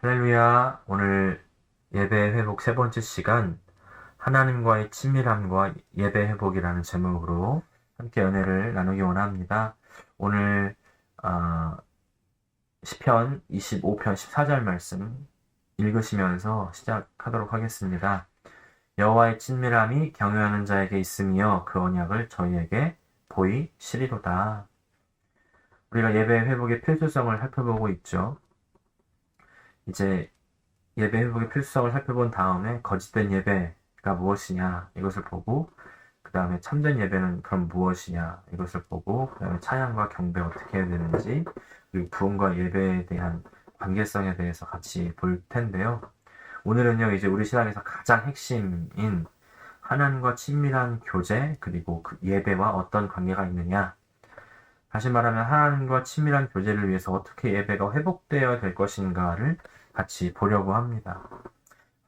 할렐루야. 오늘 예배 회복 세 번째 시간, 하나님과의 친밀함과 예배 회복이라는 제목으로 함께 은혜를 나누기 원합니다. 오늘 시편 25편 14절 말씀 읽으시면서 시작하도록 하겠습니다. 여호와의 친밀함이 경외하는 자에게 있으며 그 언약을 저희에게 보이시리로다. 우리가 예배 회복의 필수성을 살펴보고 있죠. 이제 예배 회복의 필수성을 살펴본 다음에 거짓된 예배가 무엇이냐 이것을 보고, 그 다음에 참된 예배는 그럼 무엇이냐 이것을 보고, 그 다음에 찬양과 경배 어떻게 해야 되는지, 그리고 부흥과 예배에 대한 관계성에 대해서 같이 볼 텐데요. 오늘은요, 이제 우리 신앙에서 가장 핵심인 하나님과 친밀한 교제, 그리고 그 예배와 어떤 관계가 있느냐, 다시 말하면 하나님과 친밀한 교제를 위해서 어떻게 예배가 회복되어야 될 것인가를 같이 보려고 합니다.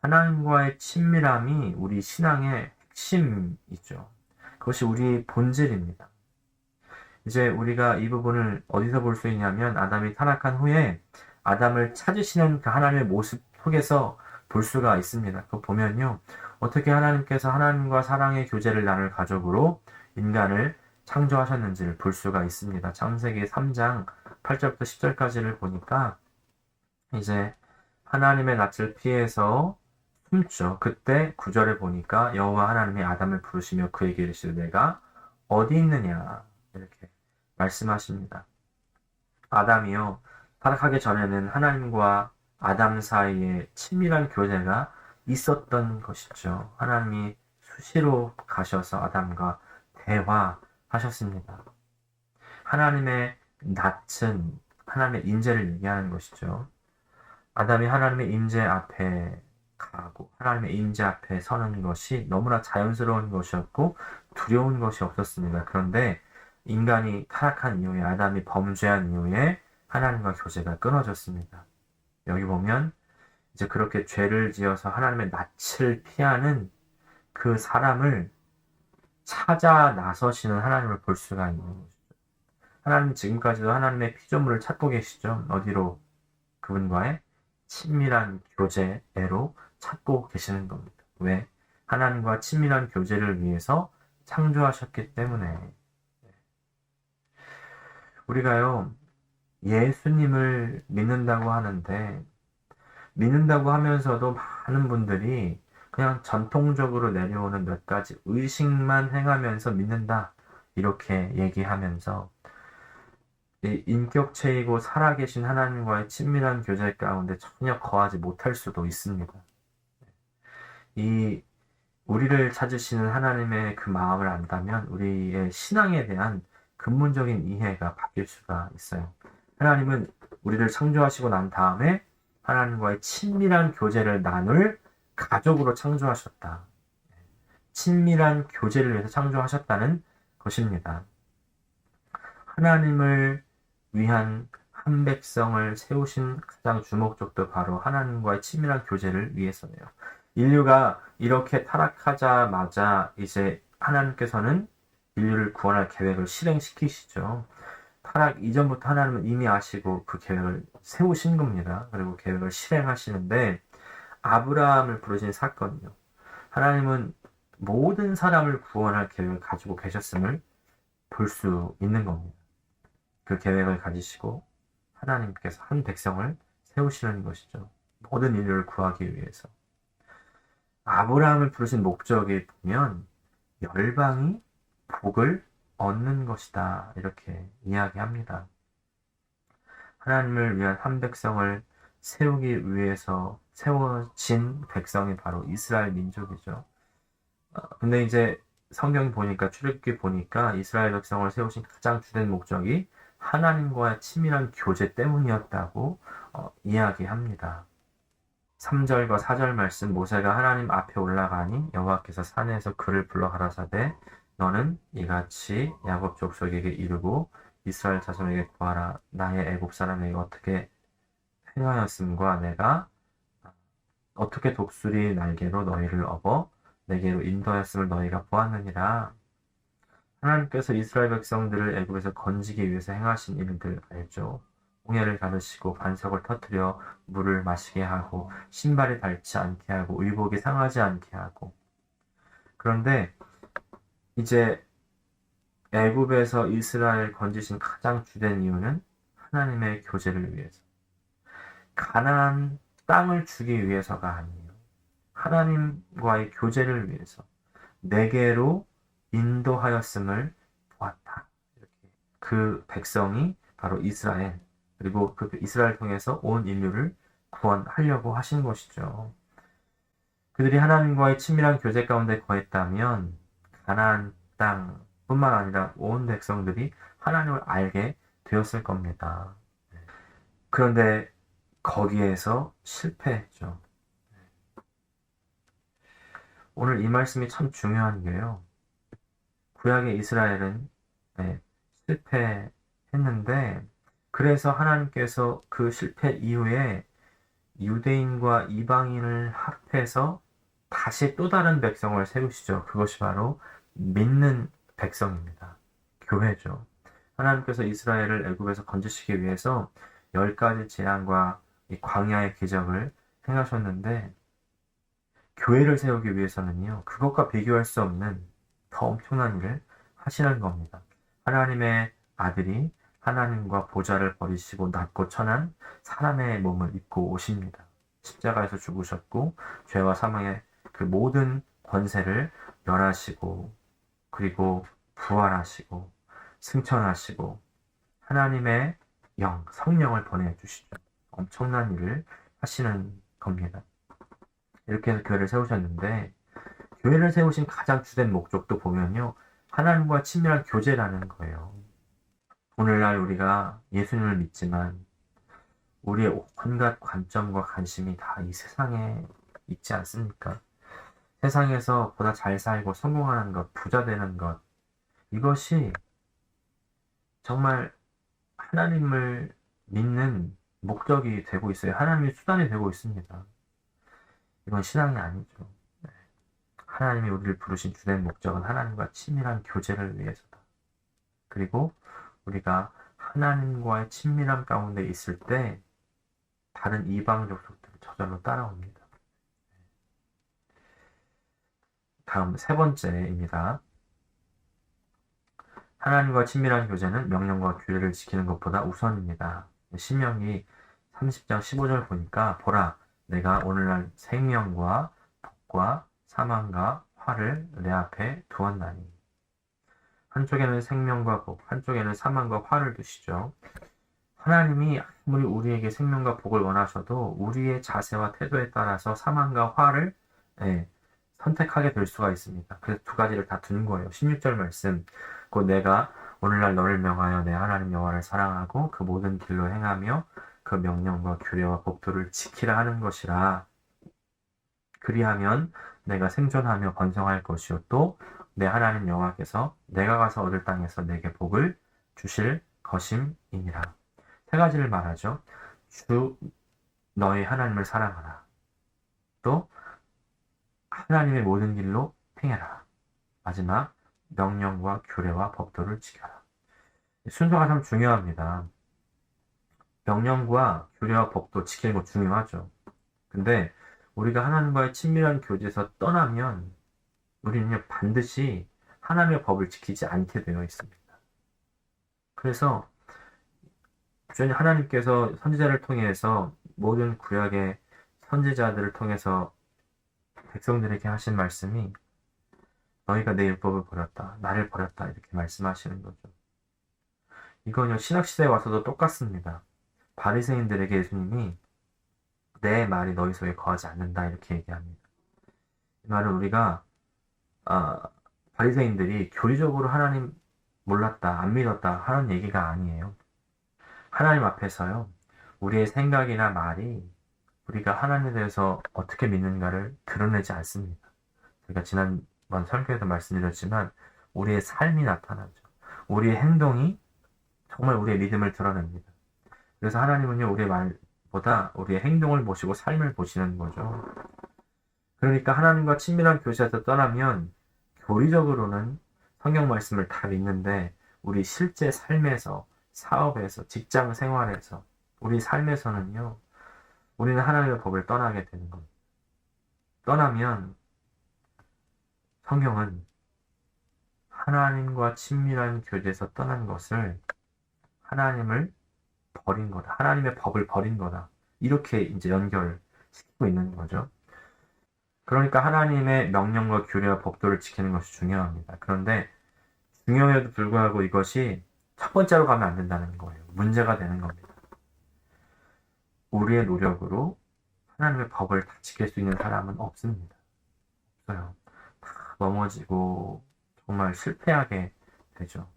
하나님과의 친밀함이 우리 신앙의 핵심이죠. 그것이 우리 본질입니다. 이제 우리가 이 부분을 어디서 볼 수 있냐면, 아담이 타락한 후에 아담을 찾으시는 그 하나님의 모습 속에서 볼 수가 있습니다. 그거 보면요, 어떻게 하나님께서 하나님과 사랑의 교제를 나눌 가족으로 인간을 창조하셨는지를 볼 수가 있습니다. 창세기 3장 8절부터 10절까지를 보니까, 이제 하나님의 낯을 피해서 숨죠. 그때 9절에 보니까 여호와 하나님이 아담을 부르시며 그에게 이르시되 내가 어디 있느냐 이렇게 말씀하십니다. 아담이요, 타락하기 전에는 하나님과 아담 사이에 친밀한 교제가 있었던 것이죠. 하나님이 수시로 가셔서 아담과 대화하셨습니다. 하나님의 낯은 하나님의 인재를 얘기하는 것이죠. 아담이 하나님의 임재 앞에 가고 하나님의 임재 앞에 서는 것이 너무나 자연스러운 것이었고 두려운 것이 없었습니다. 그런데 인간이 타락한 이후에, 아담이 범죄한 이후에 하나님과 교제가 끊어졌습니다. 여기 보면 이제 그렇게 죄를 지어서 하나님의 낯을 피하는 그 사람을 찾아 나서시는 하나님을 볼 수가 있는 것이죠. 하나님 지금까지도 하나님의 피조물을 찾고 계시죠. 어디로? 그분과의 친밀한 교제로 찾고 계시는 겁니다. 왜? 하나님과 친밀한 교제를 위해서 창조하셨기 때문에. 우리가요, 예수님을 믿는다고 하는데, 믿는다고 하면서도 많은 분들이 그냥 전통적으로 내려오는 몇 가지 의식만 행하면서 믿는다, 이렇게 얘기하면서 이 인격체이고 살아계신 하나님과의 친밀한 교제 가운데 전혀 거하지 못할 수도 있습니다. 이 우리를 찾으시는 하나님의 그 마음을 안다면 우리의 신앙에 대한 근본적인 이해가 바뀔 수가 있어요. 하나님은 우리를 창조하시고 난 다음에 하나님과의 친밀한 교제를 나눌 가족으로 창조하셨다. 친밀한 교제를 위해서 창조하셨다는 것입니다. 하나님을 위한 한 백성을 세우신 가장 주목적도 바로 하나님과의 친밀한 교제를 위해서예요. 인류가 이렇게 타락하자마자 이제 하나님께서는 인류를 구원할 계획을 실행시키시죠. 타락 이전부터 하나님은 이미 아시고 그 계획을 세우신 겁니다. 그리고 계획을 실행하시는데, 아브라함을 부르신 사건이요, 하나님은 모든 사람을 구원할 계획을 가지고 계셨음을 볼 수 있는 겁니다. 그 계획을 가지시고 하나님께서 한 백성을 세우시는 것이죠. 모든 인류를 구하기 위해서. 아브라함을 부르신 목적에 보면 열방이 복을 얻는 것이다, 이렇게 이야기합니다. 하나님을 위한 한 백성을 세우기 위해서 세워진 백성이 바로 이스라엘 민족이죠. 근데 이제 성경 보니까, 출애굽기 보니까 이스라엘 백성을 세우신 가장 주된 목적이 하나님과의 친밀한 교제 때문이었다고 이야기합니다. 3절과 4절 말씀, 모세가 하나님 앞에 올라가니 여호와께서 산에서 그를 불러 가라사대 너는 이같이 야곱 족속에게 이르고 이스라엘 자손에게 구하라. 나의 애굽 사람에게 어떻게 행하였음과 내가 어떻게 독수리 날개로 너희를 업어 내게로 인도하였음을 너희가 보았느니라. 하나님께서 이스라엘 백성들을 애굽에서 건지기 위해서 행하신 일들 알죠. 홍해를 가르시고 반석을 터뜨려 물을 마시게 하고 신발이 닳지 않게 하고 의복이 상하지 않게 하고. 그런데 이제 애굽에서 이스라엘 건지신 가장 주된 이유는 하나님의 교제를 위해서, 가나안 땅을 주기 위해서가 아니에요. 하나님과의 교제를 위해서 내게로 인도하였음을 보았다. 이렇게 그 백성이 바로 이스라엘, 그리고 그 이스라엘 통해서 온 인류를 구원하려고 하신 것이죠. 그들이 하나님과의 친밀한 교제 가운데 거했다면 가나안 땅뿐만 아니라 온 백성들이 하나님을 알게 되었을 겁니다. 그런데 거기에서 실패했죠. 오늘 이 말씀이 참 중요한 게요. 구약의 이스라엘은 실패했는데, 그래서 하나님께서 그 실패 이후에 유대인과 이방인을 합해서 다시 또 다른 백성을 세우시죠. 그것이 바로 믿는 백성입니다. 교회죠. 하나님께서 이스라엘을 애굽에서 건지시기 위해서 10가지 재앙과 이 광야의 기적을 행하셨는데, 교회를 세우기 위해서는요, 그것과 비교할 수 없는 더 엄청난 일을 하시는 겁니다. 하나님의 아들이 하나님과 보좌를 버리시고 낮고 천한 사람의 몸을 입고 오십니다. 십자가에서 죽으셨고 죄와 사망의 그 모든 권세를 멸하시고, 그리고 부활하시고 승천하시고 하나님의 영, 성령을 보내주시죠. 엄청난 일을 하시는 겁니다. 이렇게 해서 교회를 세우셨는데, 교회를 세우신 가장 주된 목적도 보면요, 하나님과 친밀한 교제라는 거예요. 오늘날 우리가 예수님을 믿지만 우리의 온갖 관점과 관심이 다 이 세상에 있지 않습니까? 세상에서 보다 잘 살고 성공하는 것, 부자 되는 것, 이것이 정말 하나님을 믿는 목적이 되고 있어요. 하나님의 수단이 되고 있습니다. 이건 신앙이 아니죠. 하나님이 우리를 부르신 주된 목적은 하나님과 친밀한 교제를 위해서다. 그리고 우리가 하나님과의 친밀함 가운데 있을 때 다른 이방 족속들이 저절로 따라옵니다. 다음 세 번째입니다. 하나님과 친밀한 교제는 명령과 규례를 지키는 것보다 우선입니다. 신명기 30장 15절 보니까, 보라, 내가 오늘날 생명과 복과 사망과 화를 내 앞에 두었나니. 한쪽에는 생명과 복, 한쪽에는 사망과 화를 두시죠. 하나님이 아무리 우리에게 생명과 복을 원하셔도 우리의 자세와 태도에 따라서 사망과 화를 선택하게 될 수가 있습니다. 그래서 두 가지를 다 둔 거예요. 16절 말씀, 곧 내가 오늘날 너를 명하여 내 하나님 여호와를 사랑하고 그 모든 길로 행하며 그 명령과 규례와 법도를 지키라 하는 것이라. 그리하면 내가 생존하며 번성할 것이요 또 내 하나님 여호와께서 내가 가서 얻을 땅에서 내게 복을 주실 것임이니라. 세 가지를 말하죠. 주 너희 하나님을 사랑하라. 또 하나님의 모든 길로 행해라. 마지막, 명령과 규례와 법도를 지켜라. 순서가 참 중요합니다. 명령과 규례와 법도 지키는 거 중요하죠. 근데 우리가 하나님과의 친밀한 교제에서 떠나면 우리는 반드시 하나님의 법을 지키지 않게 되어 있습니다. 그래서 하나님께서 선지자를 통해서 모든 구약의 선지자들을 통해서 백성들에게 하신 말씀이 너희가 내 율법을 버렸다, 나를 버렸다, 이렇게 말씀하시는 거죠. 이건요, 신학시대에 와서도 똑같습니다. 바리새인들에게 예수님이 내 말이 너희 속에 거하지 않는다, 이렇게 얘기합니다. 이 말은 우리가 바리새인들이 교리적으로 하나님 몰랐다, 안 믿었다 하는 얘기가 아니에요. 하나님 앞에서요, 우리의 생각이나 말이 우리가 하나님에 대해서 어떻게 믿는가를 드러내지 않습니다. 제가 지난번 설교에도 말씀드렸지만 우리의 삶이 나타나죠. 우리의 행동이 정말 우리의 믿음을 드러냅니다. 그래서 하나님은요, 우리의 말보다 우리의 행동을 보시고 삶을 보시는 거죠. 그러니까 하나님과 친밀한 교제에서 떠나면 교리적으로는 성경 말씀을 다 믿는데 우리 실제 삶에서, 사업에서, 직장 생활에서 우리 삶에서는요, 우리는 하나님의 법을 떠나게 되는 겁니다. 떠나면 성경은 하나님과 친밀한 교제에서 떠난 것을 하나님을 버린 거다. 하나님의 법을 버린 거다. 이렇게 이제 연결시키고 있는 거죠. 그러니까 하나님의 명령과 규례와 법도를 지키는 것이 중요합니다. 그런데 중요해도 불구하고 이것이 첫 번째로 가면 안 된다는 거예요. 문제가 되는 겁니다. 우리의 노력으로 하나님의 법을 다 지킬 수 있는 사람은 없습니다. 없어요. 다 넘어지고 정말 실패하게 되죠.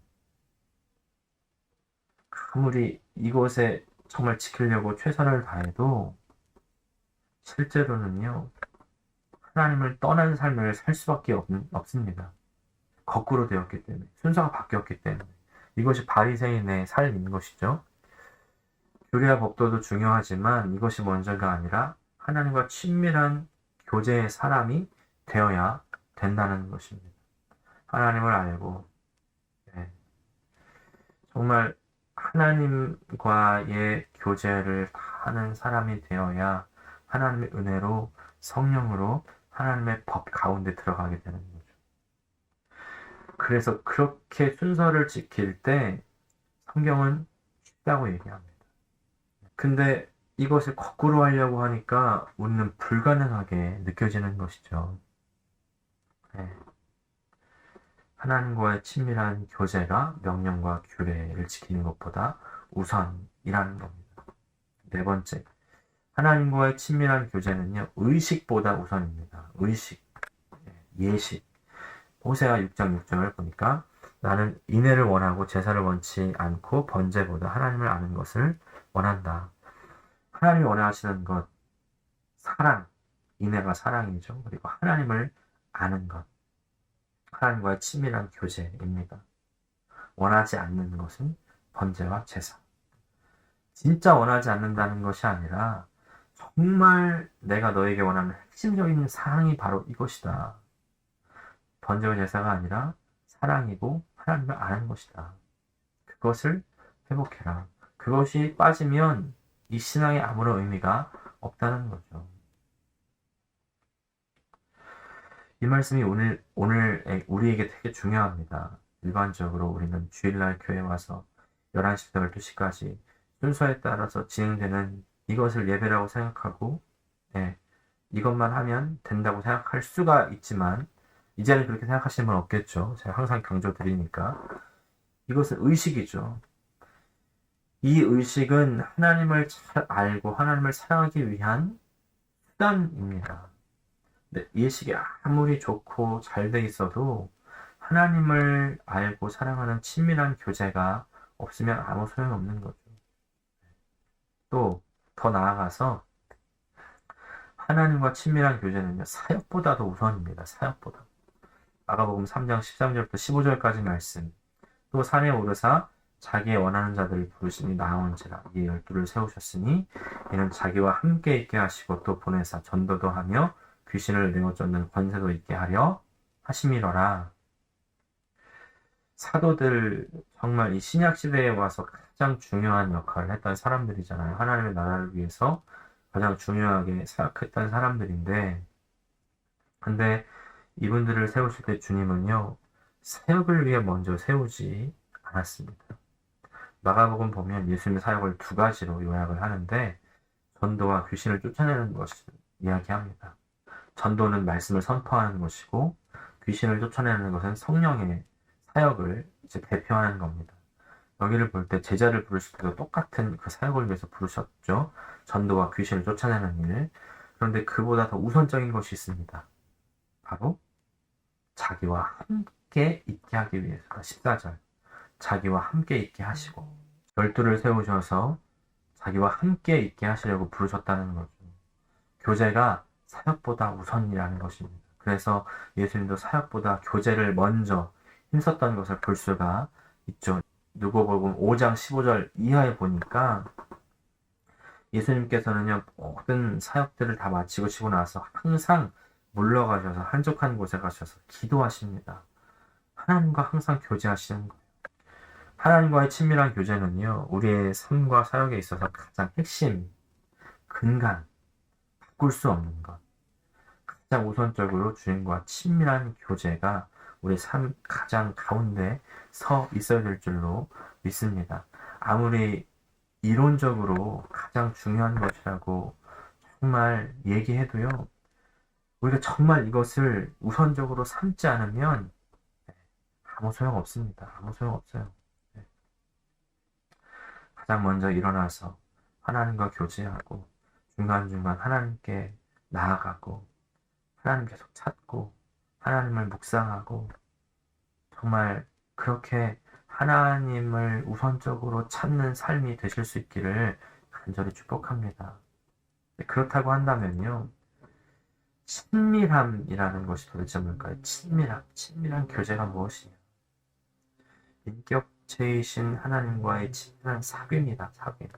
아무리 이곳에 정말 지키려고 최선을 다해도 실제로는요, 하나님을 떠난 삶을 살 수밖에 없습니다. 거꾸로 되었기 때문에, 순서가 바뀌었기 때문에. 이것이 바리새인의 삶인 것이죠. 규례와 법도도 중요하지만 이것이 먼저가 아니라 하나님과 친밀한 교제의 사람이 되어야 된다는 것입니다. 하나님을 알고 정말 하나님과의 교제를 하는 사람이 되어야 하나님의 은혜로 성령으로 하나님의 법 가운데 들어가게 되는 거죠. 그래서 그렇게 순서를 지킬 때 성경은 쉽다고 얘기합니다. 근데 이것을 거꾸로 하려고 하니까 우리는 불가능하게 느껴지는 것이죠. 하나님과의 친밀한 교제가 명령과 규례를 지키는 것보다 우선이라는 겁니다. 네 번째, 하나님과의 친밀한 교제는요, 의식보다 우선입니다. 의식, 예식. 호세아 6장 6절을 보니까 나는 인애를 원하고 제사를 원치 않고 번제보다 하나님을 아는 것을 원한다. 하나님이 원하시는 것, 사랑, 인애가 사랑이죠. 그리고 하나님을 아는 것, 하나님과의 친밀한 교제입니다. 원하지 않는 것은 번제와 제사. 진짜 원하지 않는다는 것이 아니라 정말 내가 너에게 원하는 핵심적인 사랑이 바로 이것이다. 번제와 제사가 아니라 사랑이고 하나님을 아는 것이다. 그것을 회복해라. 그것이 빠지면 이 신앙에 아무런 의미가 없다는 거죠. 이 말씀이 오늘 우리에게 되게 중요합니다. 일반적으로 우리는 주일날 교회 와서 11시부터 12시까지 순서에 따라서 진행되는 이것을 예배라고 생각하고 이것만 하면 된다고 생각할 수가 있지만 이제는 그렇게 생각하시는 분 없겠죠. 제가 항상 강조드리니까. 이것은 의식이죠. 이 의식은 하나님을 잘 알고 하나님을 사랑하기 위한 수단입니다. 예식이 아무리 좋고 잘 돼 있어도 하나님을 알고 사랑하는 친밀한 교제가 없으면 아무 소용없는 거죠. 또 더 나아가서 하나님과 친밀한 교제는요, 사역보다도 우선입니다. 사역보다. 마가복음 3장 13절부터 15절까지 말씀. 또 산에 오르사 자기의 원하는 자들을 부르시니 나온지라. 이에 12를 세우셨으니 이는 자기와 함께 있게 하시고 또 보내사 전도도 하며 귀신을 내어 쫓는 권세도 있게 하려 하심이로라. 사도들 정말 이 신약 시대에 와서 가장 중요한 역할을 했던 사람들이잖아요. 하나님의 나라를 위해서 가장 중요하게 사역했던 사람들인데, 근데 이분들을 세우실 때 주님은요, 사역을 위해 먼저 세우지 않았습니다. 마가복음 보면 예수님의 사역을 두 가지로 요약을 하는데, 전도와 귀신을 쫓아내는 것을 이야기합니다. 전도는 말씀을 선포하는 것이고, 귀신을 쫓아내는 것은 성령의 사역을 이제 대표하는 겁니다. 여기를 볼 때 제자를 부르실 때도 똑같은 그 사역을 위해서 부르셨죠. 전도와 귀신을 쫓아내는 일. 그런데 그보다 더 우선적인 것이 있습니다. 바로 자기와 함께 있게 하기 위해서다. 14절. 자기와 함께 있게 하시고 12를 세우셔서 자기와 함께 있게 하시려고 부르셨다는 거죠. 교제가 사역보다 우선이라는 것입니다. 그래서 예수님도 사역보다 교제를 먼저 힘썼던 것을 볼 수가 있죠. 누가복음 5장 15절 이하에 보니까 예수님께서는요, 모든 사역들을 다 마치고 나서 항상 물러가셔서 한적한 곳에 가셔서 기도하십니다. 하나님과 항상 교제하시는 거예요. 하나님과의 친밀한 교제는요, 우리의 삶과 사역에 있어서 가장 핵심, 근간, 바꿀 수 없는 것. 가장 우선적으로 주님과 친밀한 교제가 우리 삶 가장 가운데 서 있어야 될 줄로 믿습니다. 아무리 이론적으로 가장 중요한 것이라고 정말 얘기해도요, 우리가 정말 이것을 우선적으로 삼지 않으면 아무 소용 없습니다. 아무 소용 없어요. 네. 가장 먼저 일어나서 하나님과 교제하고 중간중간 하나님께 나아가고 하나님 계속 찾고 하나님을 묵상하고 정말 그렇게 하나님을 우선적으로 찾는 삶이 되실 수 있기를 간절히 축복합니다. 그렇다고 한다면요, 친밀함이라는 것이 도대체 뭘까요? 친밀한 교제가 무엇이냐? 인격체이신 하나님과의 친밀한 사귐이다, 사귐.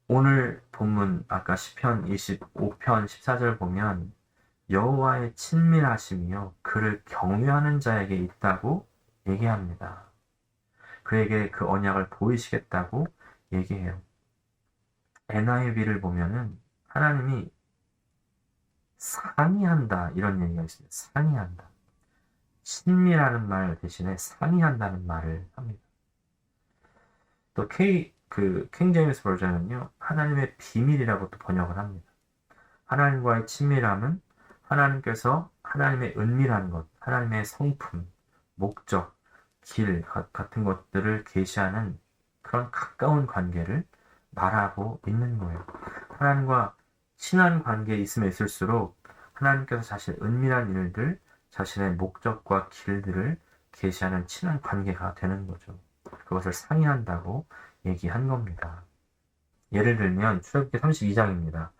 오늘 본문 아까 시편 25편 14절 보면 여호와의 친밀하심이요 그를 경외하는 자에게 있다고 얘기합니다. 그에게 그 언약을 보이시겠다고 얘기해요. NIV를 보면은 하나님이 상의한다 이런 얘기가 있습니다. 상의한다. 친밀하는 말 대신에 상의한다는 말을 합니다. 또 킹 제임스 버전은요 하나님의 비밀이라고 또 번역을 합니다. 하나님과의 친밀함은 하나님께서 하나님의 은밀한 것, 하나님의 성품, 목적, 길 같은 것들을 계시하는 그런 가까운 관계를 말하고 있는 거예요. 하나님과 친한 관계에 있으면 있을수록 하나님께서 자신의 은밀한 일들, 자신의 목적과 길들을 계시하는 친한 관계가 되는 거죠. 그것을 상의한다고 얘기한 겁니다. 예를 들면 출애굽기 32장입니다.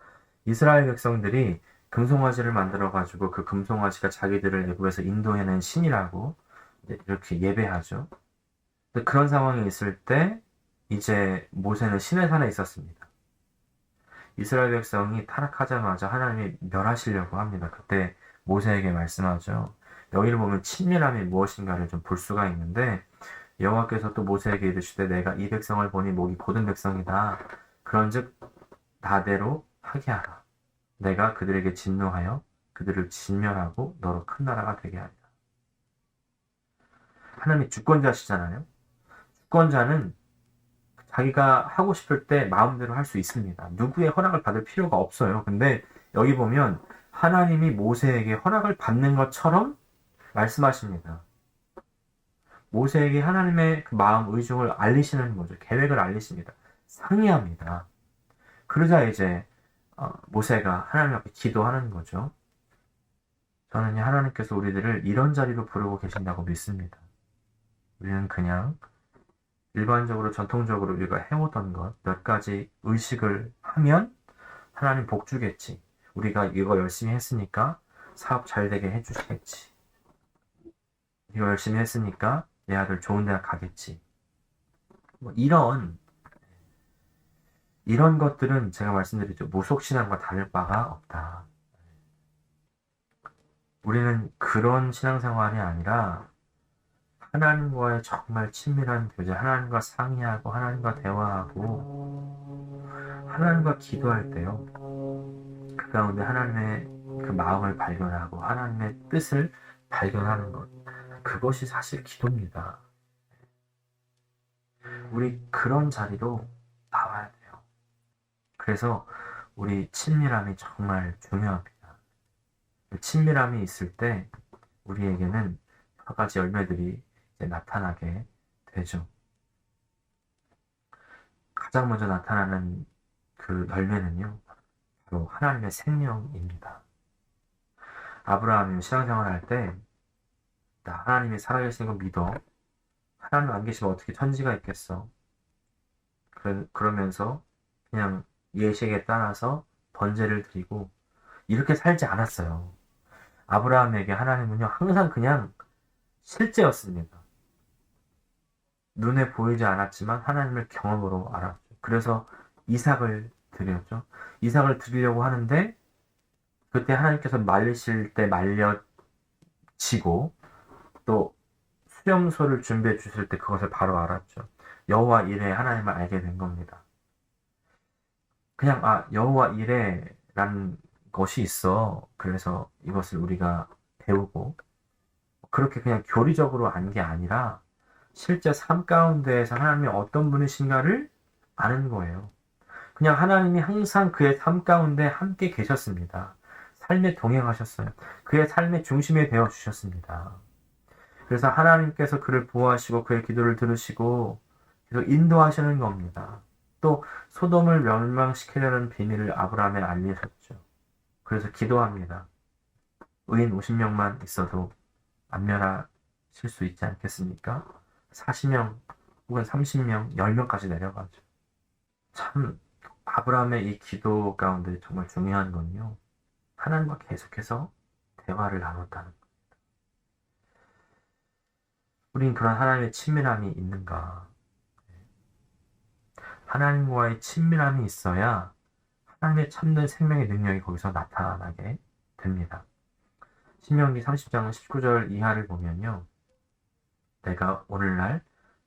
이스라엘 백성들이 금송아지를 만들어가지고 그 금송아지가 자기들을 애굽에서 인도해낸 신이라고 이렇게 예배하죠. 근데 그런 상황이 있을 때 이제 모세는 시내산에 있었습니다. 이스라엘 백성이 타락하자마자 하나님이 멸하시려고 합니다. 그때 모세에게 말씀하죠. 여기를 보면 친밀함이 무엇인가를 좀 볼 수가 있는데 여호와께서 또 모세에게 이르시되 내가 이 백성을 보니 목이 곧은 백성이다. 그런즉 나대로 하게 하라. 내가 그들에게 진노하여 그들을 진멸하고 너로 큰 나라가 되게 하리라. 하나님이 주권자시잖아요. 주권자는 자기가 하고 싶을 때 마음대로 할 수 있습니다. 누구의 허락을 받을 필요가 없어요. 근데 여기 보면 하나님이 모세에게 허락을 받는 것처럼 말씀하십니다. 모세에게 하나님의 그 마음, 의중을 알리시는 거죠. 계획을 알리십니다. 상의합니다. 그러자 이제 모세가 하나님 앞에 기도하는 거죠. 저는 하나님께서 우리들을 이런 자리로 부르고 계신다고 믿습니다. 우리는 그냥 일반적으로 전통적으로 우리가 해오던 것 몇 가지 의식을 하면 하나님 복 주겠지. 우리가 이거 열심히 했으니까 사업 잘 되게 해주시겠지. 이거 열심히 했으니까 내 아들 좋은 대학 가겠지. 뭐 이런 것들은 제가 말씀드리죠. 무속신앙과 다를 바가 없다. 우리는 그런 신앙생활이 아니라 하나님과의 정말 친밀한 교제, 하나님과 상의하고 하나님과 대화하고 하나님과 기도할 때요. 그 가운데 하나님의 그 마음을 발견하고 하나님의 뜻을 발견하는 것. 그것이 사실 기도입니다. 우리 그런 자리로 나와야 돼요. 그래서 우리 친밀함이 정말 중요합니다. 친밀함이 있을 때 우리에게는 여러 가지 열매들이 이제 나타나게 되죠. 가장 먼저 나타나는 그 열매는요, 바로 하나님의 생명입니다. 아브라함이 신앙생활 할 때, 나 하나님이 살아계신 거 믿어. 하나님 안 계시면 어떻게 천지가 있겠어. 그러면서 그냥 예식에 따라서 번제를 드리고 이렇게 살지 않았어요. 아브라함에게 하나님은요, 항상 그냥 실제였습니다. 눈에 보이지 않았지만 하나님을 경험으로 알았죠. 그래서 이삭을 드렸죠. 이삭을 드리려고 하는데 그때 하나님께서 말리실 때 말려지고 또 수렴소를 준비해 주실 때 그것을 바로 알았죠. 여호와 이레 하나님을 알게 된 겁니다. 그냥 여호와 이레라는 것이 있어. 그래서 이것을 우리가 배우고 그렇게 그냥 교리적으로 안 게 아니라 실제 삶 가운데에서 하나님이 어떤 분이신가를 아는 거예요. 그냥 하나님이 항상 그의 삶 가운데 함께 계셨습니다. 삶에 동행하셨어요. 그의 삶의 중심에 되어 주셨습니다. 그래서 하나님께서 그를 보호하시고 그의 기도를 들으시고 계속 인도하시는 겁니다. 또 소돔을 멸망시키려는 비밀을 아브라함에 알리셨죠. 그래서 기도합니다. 의인 50명만 있어도 안 멸하실 수 있지 않겠습니까? 40명 혹은 30명, 10명까지 내려가죠. 참 아브라함의 이 기도 가운데 정말 중요한 건요. 하나님과 계속해서 대화를 나눴다는 것. 우린 그런 하나님의 친밀함이 있는가? 하나님과의 친밀함이 있어야 하나님의 참된 생명의 능력이 거기서 나타나게 됩니다. 신명기 30장 19절 이하를 보면요. 내가 오늘날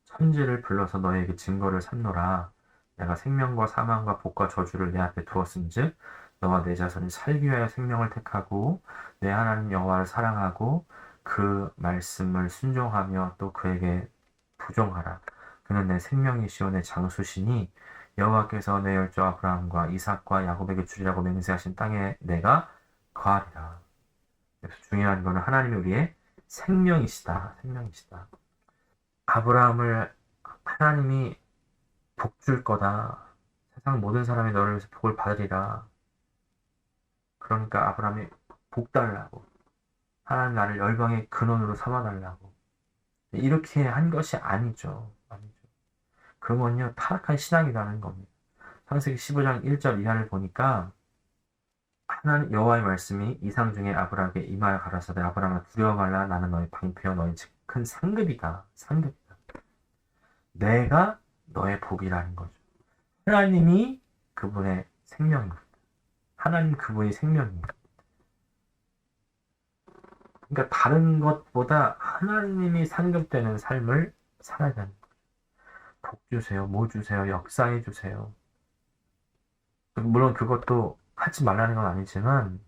천지를 불러서 너에게 증거를 삼노라. 내가 생명과 사망과 복과 저주를 내 앞에 두었은즉 너와 내 자손이 살기 위하여 생명을 택하고 내 하나님 여호와를 사랑하고 그 말씀을 순종하며 또 그에게 부종하라. 그는 내 생명이시오 내 장수시니 여호와께서 내 열조 아브라함과 이삭과 야곱에게 주리라고 맹세하신 땅에 내가 거하리라. 그래서 중요한 것은 하나님이 우리의 생명이시다. 생명이시다. 아브라함을 하나님이 복 줄 거다. 세상 모든 사람이 너를 위해서 복을 받으리라. 그러니까 아브라함이 복 달라고. 하나님 나를 열방의 근원으로 삼아달라고. 이렇게 한 것이 아니죠. 아니죠. 그건요 타락한 신앙이라는 겁니다. 창세기 15장 1절 이하를 보니까 하나님 여호와의 말씀이 이상 중에 아브라함에게 임하여 가라사대 아브라함아 두려워 말라 나는 너의 방패여 너의 큰 상급이다. 상급이다. 내가 너의 복이라는 거죠. 하나님이 그분의 생명입니다. 하나님 그분이 생명입니다. 그러니까 다른 것보다 하나님이 상급되는 삶을 살아야 되는 거죠. 복 주세요. 뭐 주세요. 역사해 주세요. 물론 그것도 하지 말라는 건 아니지만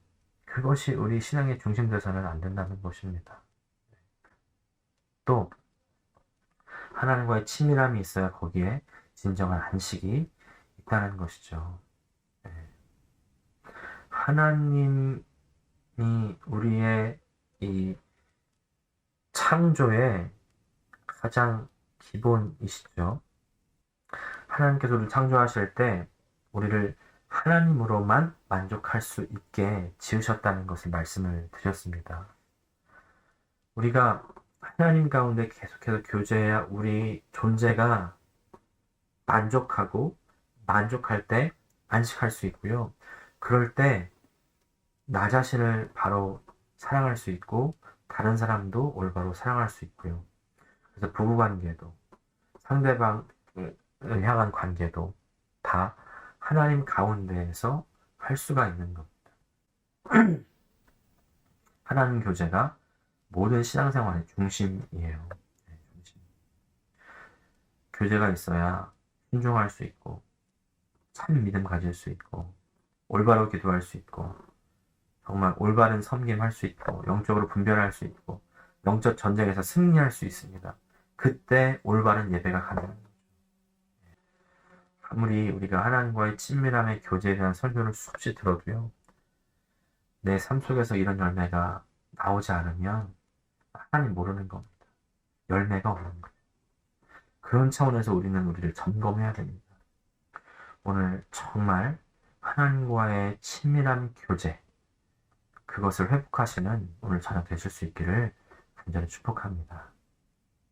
그것이 우리 신앙의 중심 되서는 안 된다는 것입니다. 또 하나님과의 친밀함이 있어야 거기에 진정한 안식이 있다는 것이죠. 하나님이 우리의 이 창조의 가장 기본이시죠. 하나님께서 우리를 창조하실 때 우리를 하나님으로만 만족할 수 있게 지으셨다는 것을 말씀을 드렸습니다. 우리가 하나님 가운데 계속해서 교제해야 우리 존재가 만족하고 만족할 때 안식할 수 있고요. 그럴 때 나 자신을 바로 사랑할 수 있고 다른 사람도 올바로 사랑할 수 있고요. 그래서 부부관계도 상대방을 향한 관계도 다 하나님 가운데에서 할 수가 있는 겁니다. 하나님 교제가 모든 신앙생활의 중심이에요. 중심. 교제가 있어야 순종할 수 있고 참 믿음 가질 수 있고 올바로 기도할 수 있고 정말 올바른 섬김할 수 있고 영적으로 분별할 수 있고 영적 전쟁에서 승리할 수 있습니다. 그때 올바른 예배가 가능합니다. 아무리 우리가 하나님과의 친밀함의 교제에 대한 설교를 수없이 들어도요. 내 삶 속에서 이런 열매가 나오지 않으면 하나님 모르는 겁니다. 열매가 없는 거예요. 그런 차원에서 우리는 우리를 점검해야 됩니다. 오늘 정말 하나님과의 친밀한 교제 그것을 회복하시는 오늘 저녁 되실 수 있기를 간절히 축복합니다.